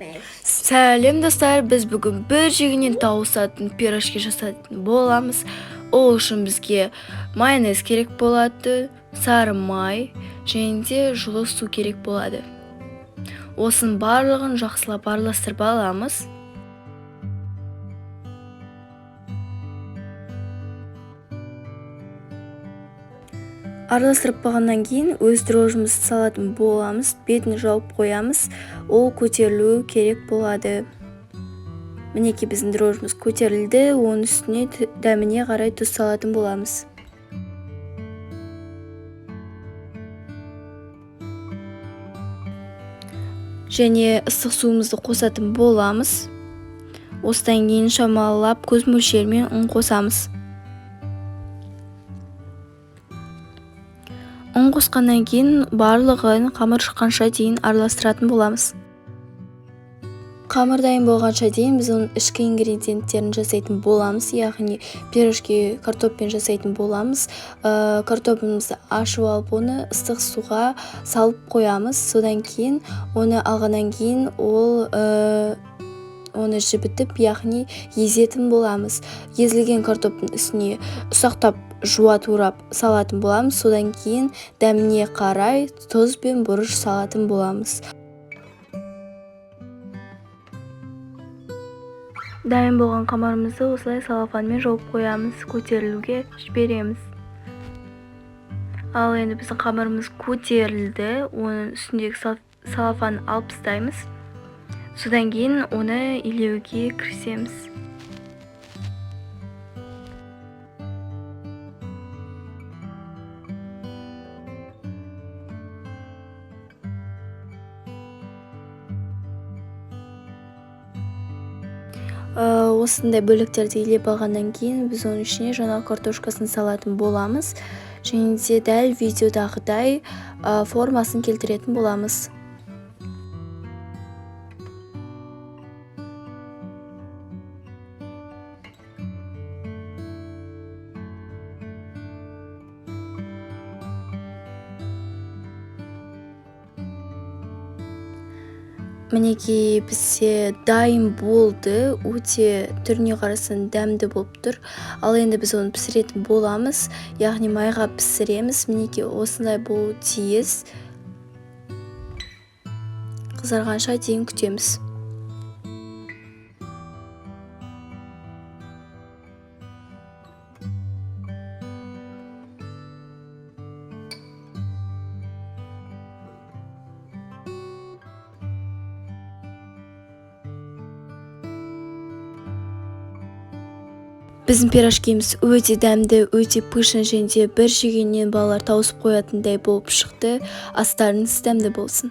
Сәлем достар, біз бүгін бір жегінен тауысатын пирожки жасайтын боламыз. Ол үшін бізге майонез керек болады, сары май және де жылы су керек болады. Осының барлығын жақсылап араластырып аламыз. Араластырып болғаннан кейін өз дрожжымызды салатын боламыз, бетін жауып қоямыз, ол көтерілу керек болады. Мінекей біздің дрожжымыз көтерілді, оның үстіне дәміне қарай тұз салатын боламыз. Және ыстық суымызды қосатын боламыз. Осыдан кейін шамалап көз мөлшерімен ұн қосамыз. Ұн қосқаннан кейін барлығын қамыр шыққанша дейін араластыратын боламыз. Қамыр дайын болғанша дейін біз оның ішкі ингредиенттерін жасайтын боламыз, яғни пирожки картоппен жасайтын боламыз. Картопымызды ашып алып, оны ыстық суға салып қоямыз. Содан кейін оны алғаннан кейін оны жібітіп, яғни езетін боламыз. Езілген картоптың үстіне ұсақтап жуа турап салатын боламыз. Содан кейін дәміне қарай тұз бен бұрыш салатын боламыз. Дайын болған қамырымызды осылай салафанмен жауып қоямыз, көтерілуге жібереміз. Ал енді біздің қамырымыз көтерілді, оның үстіндегі салафанды алып тастаймыз. Содан кейін оны илеуге кірісеміз. Осындай бөліктерді илеп алғаннан кейін біз оның ішіне жаңағы картошкасын салатын боламыз. Және де дәл видеодағыдай формасын келтіретін боламыз. Мінекей бізде дайын болды, өте түріне қарасын дәмді болып тұр. Ал енді біз оны пісіретін боламыз, яғни майға пісіреміз. Мінекей осындай болуы тиіс. Қызарғанша дейін күтеміз. Біздің пирожкиміз өте дәмді, өте пышын және бір жегеннен балалар тауысып қоятындай болып шықты. Астарыңыз дәмді болсын.